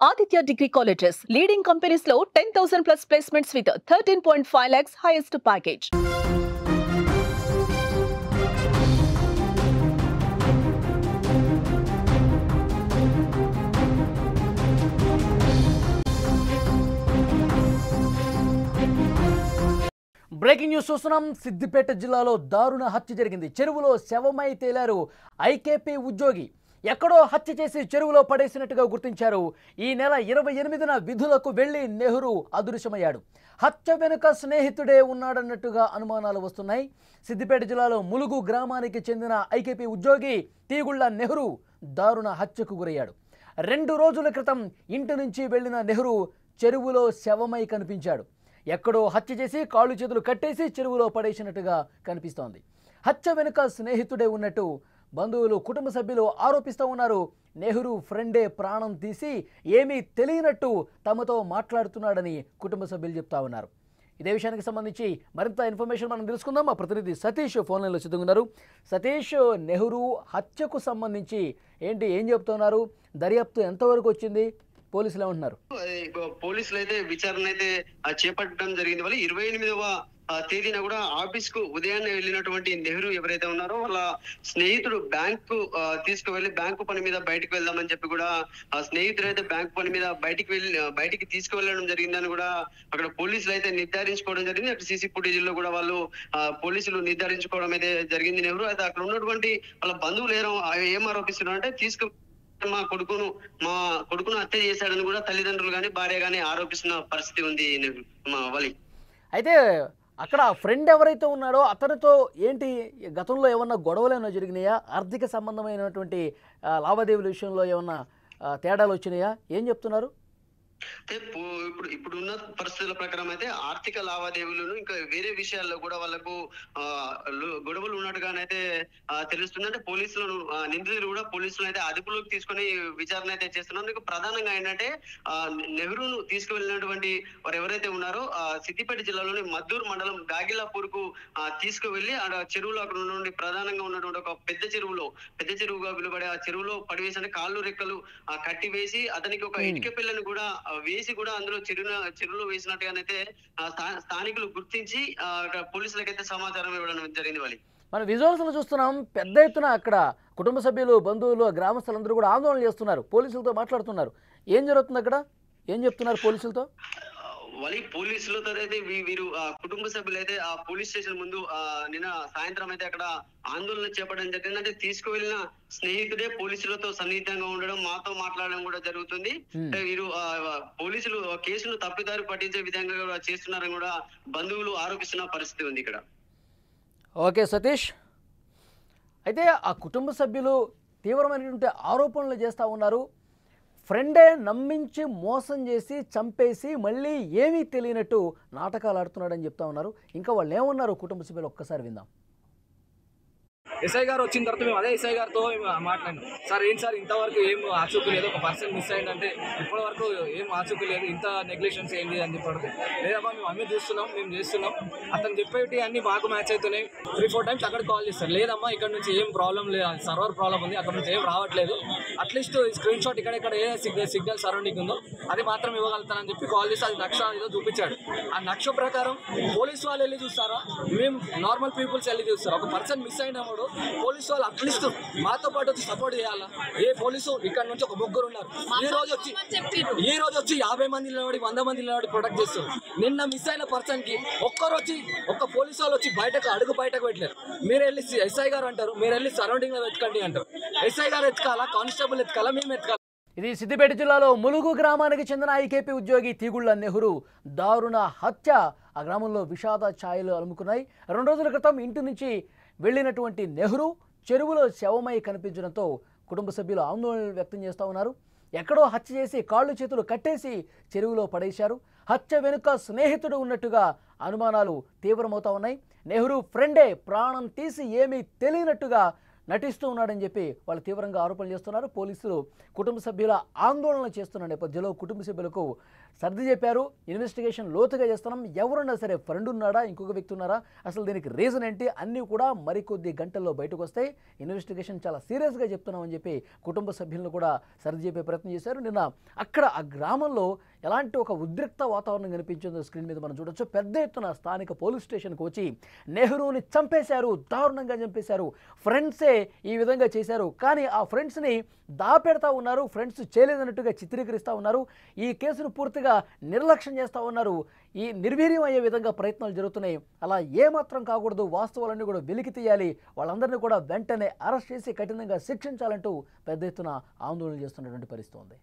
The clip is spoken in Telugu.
Aditya Degree Colleges, leading companies low 10,000 plus placements with 13.5 lakhs highest package. Breaking news చూస్తున్నాం. సిద్దిపేట జిల్లాలో దారుణ హత్య జరిగింది. చెరువులో శవమై తేలారు ఐకేపీ ఉద్యోగి. ఎక్కడో హత్య చేసి చెరువులో పడేసినట్టుగా గుర్తించారు. ఈ నెల 28న విధులకు వెళ్లి నెహ్రూ అదృశ్యమయ్యాడు. హత్య వెనుక స్నేహితుడే ఉన్నాడన్నట్టుగా అనుమానాలు వస్తున్నాయి. సిద్దిపేట జిల్లాలో ములుగు గ్రామానికి చెందిన ఐకేపీ ఉద్యోగి తీగుళ్ల నెహ్రూ దారుణ హత్యకు గురయ్యాడు. 2 రోజుల క్రితం ఇంటి నుంచి వెళ్లిన నెహ్రూ చెరువులో శవమై కనిపించాడు. ఎక్కడో హత్య చేసి కాళ్ళు చేతులు కట్టేసి చెరువులో పడేసినట్టుగా కనిపిస్తోంది. హత్య వెనుక స్నేహితుడే ఉన్నట్టు బంధువులు, కుటుంబ సభ్యులు ఆరోపిస్తూ ఉన్నారు. నెహ్రూ ఫ్రెండే ప్రాణం తీసి ఏమీ తెలియనట్టు తమతో మాట్లాడుతున్నాడని కుటుంబ సభ్యులు చెప్తా ఉన్నారు. ఇదే విషయానికి సంబంధించి మరింత ఇన్ఫర్మేషన్ మనం తెలుసుకుందాం. మా ప్రతినిధి సతీష్ ఫోన్ లైన్లో సిద్ధంగా ఉన్నారు. సతీష్, నెహ్రూ హత్యకు సంబంధించి ఏం చెప్తున్నారు? దర్యాప్తు ఎంతవరకు వచ్చింది? పోలీసులు ఏమంటున్నారు? పోలీసులు అయితే విచారణ అయితే చేపట్టడం జరిగింది. వాళ్ళు 28వ తేదీన కూడా ఆఫీస్ కు ఉదయాన్నే వెళ్ళినటువంటి నెహ్రూ ఎవరైతే ఉన్నారో వాళ్ళ స్నేహితుడు బ్యాంకు తీసుకువెళ్లి బ్యాంకు పని మీద బయటకు వెళ్దామని చెప్పి కూడా ఆ స్నేహితుడు అయితే బ్యాంకు పని మీద బయటికి తీసుకువెళ్ళడం జరిగిందని కూడా అక్కడ పోలీసులు అయితే నిర్ధారించుకోవడం జరిగింది. అక్కడ సీసీ ఫుటేజ్ లో కూడా వాళ్ళు పోలీసులు నిర్ధారించుకోవడం అయితే జరిగింది. నెహ్రూ అయితే అక్కడ ఉన్నటువంటి వాళ్ళ బంధువులు ఏం ఆరోపిస్తున్నారు అంటే మా కొడుకును హత్య చేశాడని కూడా తల్లిదండ్రులు గాని భార్య గాని ఆరోపిస్తున్న పరిస్థితి ఉంది మా వలి. అయితే అక్కడ ఫ్రెండ్ ఎవరైతే ఉన్నాడో అతనితో ఏంటి గతంలో ఏమన్నా గొడవలు ఏమైనా జరిగినాయా? ఆర్థిక సంబంధమైనటువంటి లావాదేవీల విషయంలో ఏమన్నా తేడాలు వచ్చినాయా? ఏం చెప్తున్నారు? అంటే ఇప్పుడున్న పరిస్థితుల ప్రకారం అయితే ఆర్థిక లావాదేవీలను ఇంకా వేరే విషయాల్లో కూడా వాళ్ళకు గొడవలు ఉన్నట్టుగానైతే తెలుస్తుంది. అంటే నిందితులు కూడా పోలీసులు అయితే అదుపులోకి తీసుకొని విచారణ అయితే చేస్తున్నారు. ప్రధానంగా ఏంటంటే నెహ్రూను తీసుకువెళ్ళినటువంటి వారు ఎవరైతే ఉన్నారో సిద్దిపేట జిల్లాలోని మద్దూరు మండలం గాగిలాపూర్ కు తీసుకువెళ్లి ఆ చెరువులో అక్కడ ఉన్నటువంటి ప్రధానంగా ఉన్నటువంటి ఒక పెద్ద చెరువుగా పిలువబడే ఆ చెరువులో పడివేసి కాళ్ళు రెక్కలు కట్టి వేసి అతనికి ఒక ఇటుక పిల్లని కూడా వేసి కూడా అందులో చెరువులో వేసినట్టుగానైతే స్థానికులు గుర్తించి పోలీసులకైతే సమాచారం ఇవ్వడం జరిగింది. వాళ్ళు మన విజువల్స్ లో చూస్తున్నాం. పెద్ద ఎత్తున అక్కడ కుటుంబ సభ్యులు, బంధువులు, గ్రామస్తులందరూ కూడా ఆందోళన చేస్తున్నారు. పోలీసులతో మాట్లాడుతున్నారు. ఏం జరుగుతుంది అక్కడ? ఏం చెప్తున్నారు పోలీసులతో? పోలీసులతో అయితే వీరు కుటుంబ సభ్యులు అయితే ఆ పోలీస్ స్టేషన్ ముందు నిన్న సాయంత్రం అయితే అక్కడ ఆందోళన చేపట్టడం జరిగింది. అంటే తీసుకువెళ్లిన స్నేహితుడే పోలీసులతో సన్నిహితంగా ఉండడం, మాతో మాట్లాడడం కూడా జరుగుతుంది. వీరు పోలీసులు కేసును తప్పిదారి పట్టించే విధంగా కూడా చేస్తున్నారని కూడా బంధువులు ఆరోపిస్తున్న పరిస్థితి ఉంది ఇక్కడ. ఓకే సతీష్, అయితే ఆ కుటుంబ సభ్యులు తీవ్రమైనటువంటి ఆరోపణలు చేస్తూ ఉన్నారు. ఫ్రెండే నమ్మించి మోసం చేసి చంపేసి మళ్ళీ ఏమీ తెలియనట్టు నాటకాలు ఆడుతున్నాడని చెప్తా ఉన్నారు. ఇంకా వాళ్ళు ఏమన్నారు కుటుంబ సభ్యులు ఒక్కసారి విందాం. ఎస్ఐ గారు వచ్చిన తర్వాత మేము అదే ఎస్ఐ గారితో మాట్లాడినాం. సార్ ఏంటి సార్ ఇంతవరకు ఏం ఆచూకీ లేదు, ఒక పర్సన్ మిస్ అయిందంటే ఇప్పటి వరకు ఏం ఆచూకీ లేదు, ఇంత నెగ్లిజెన్స్ ఏంటి అని చెప్పాడు. లేదమ్మా మేము అన్నీ చూస్తున్నాం, మేము చేస్తున్నాం, అతను చెప్పేటి అన్ని బాగా మ్యాచ్ అవుతున్నాయి. 3-4 టైమ్స్ అక్కడ కాల్ చేస్తారు. లేదమ్మా ఇక్కడ నుంచి ఏం ప్రాబ్లం లేదు, సర్వర్ ప్రాబ్లం ఉంది, అక్కడ నుంచి ఏం రావట్లేదు, అట్లీస్ట్ స్క్రీన్ షాట్ ఇక్కడ ఏ సిగ్నల్ సరౌండింగ్ ఉందో అది మాత్రం ఇవ్వగలుగుతానని చెప్పి కాల్ చేసి అది నక్ష ఏదో చూపించాడు. ఆ నక్ష ప్రకారం పోలీసు వాళ్ళు వెళ్ళి చూస్తారా, మేము నార్మల్ పీపుల్స్ వెళ్ళి చూస్తారు. ఒక పర్సన్ మిస్ అయినప్పుడు పోలీసు వాళ్ళు అట్లీస్ట్ మాతో పాటు వచ్చి సపోర్ట్ చేయాలా? ఏ పోలీసు ఇక్కడ నుంచి ఒక 3 ఉన్నారు, ఈ రోజు వచ్చి 50 మంది నిలబడి 100 మంది నిలబడి ప్రొటెక్ట్ చేస్తారు. నిన్న మిస్ అయిన పర్సన్ కి ఒక్క పోలీసు వాళ్ళు వచ్చి బయటకు పెట్టలేరు. మీరు వెళ్ళి ఎస్ఐ గారు అంటారు, మీరు వెళ్ళి సరౌండింగ్ లో వెతకండి అంటారు. ఎస్ఐ గారు ఎత్తుకాలా, కానిస్టేబుల్ ఎత్తుకాలా, మేము ఎత్తుకాలా? ఇది సిద్దిపేట జిల్లాలో ములుగు గ్రామానికి చెందిన ఐకేపీ ఉద్యోగి తీగుళ్ల నెహ్రూ దారుణ హత్య ఆ గ్రామంలో విషాద ఛాయలు అలుముకున్నాయి. 2 రోజుల క్రితం ఇంటి నుంచి వెళ్ళినటువంటి నెహ్రూ చెరువులో శవమై కనిపించడంతో కుటుంబ సభ్యులు ఆందోళన వ్యక్తం చేస్తూ ఉన్నారు. ఎక్కడో హత్య చేసి కాళ్ళు చేతులు కట్టేసి చెరువులో పడేశారు. హత్య వెనుక స్నేహితుడు ఉన్నట్టుగా అనుమానాలు తీవ్రమవుతా ఉన్నాయి. నెహ్రూ ఫ్రెండే ప్రాణం తీసి ఏమీ తెలియనట్టుగా నటిస్తూ ఉన్నాడని చెప్పి వాళ్ళు తీవ్రంగా ఆరోపణలు చేస్తున్నారు. పోలీసులు కుటుంబ సభ్యుల ఆందోళన చేస్తున్న నేపథ్యంలో కుటుంబ సభ్యులకు సర్ది చెప్పారు. ఇన్వెస్టిగేషన్ లోతుగా చేస్తున్నాం, ఎవరున్నా సరే ఫ్రెండ్ ఉన్నాడా, ఇంకొక వ్యక్తి ఉన్నారా, అసలు దీనికి రీజన్ ఏంటి, అన్నీ కూడా మరికొద్ది గంటల్లో బయటకు వస్తాయి. ఇన్వెస్టిగేషన్ చాలా సీరియస్గా చెప్తున్నామని చెప్పి కుటుంబ సభ్యులను కూడా సర్ది చెప్పే ప్రయత్నం చేశారు. నిన్న అక్కడ ఆ గ్రామంలో ఎలాంటి ఒక ఉద్రిక్త వాతావరణం కనిపించిందో స్క్రీన్ మీద మనం చూడొచ్చు. పెద్ద ఎత్తున స్థానిక పోలీస్ స్టేషన్కి వచ్చి నెహ్రూని చంపేశారు, దారుణంగా చంపేశారు, ఫ్రెండ్సే ఈ విధంగా చేశారు, కానీ ఆ ఫ్రెండ్స్ని దాపెడతా ఉన్నారు, ఫ్రెండ్స్ చేయలేదన్నట్టుగా చిత్రీకరిస్తూ ఉన్నారు, ఈ కేసును పూర్తిగా నిర్లక్ష్యం చేస్తూ ఉన్నారు, ఈ నిర్వీర్యం అయ్యే విధంగా ప్రయత్నాలు జరుగుతున్నాయి, అలా ఏమాత్రం కాకూడదు, వాస్తవాలన్నీ కూడా వెలికి తీయాలి, వాళ్ళందరినీ కూడా వెంటనే అరెస్ట్ చేసి కఠినంగా శిక్షించాలంటూ పెద్ద ఎత్తున ఆందోళన చేస్తున్నటువంటి పరిస్థితి ఉంది.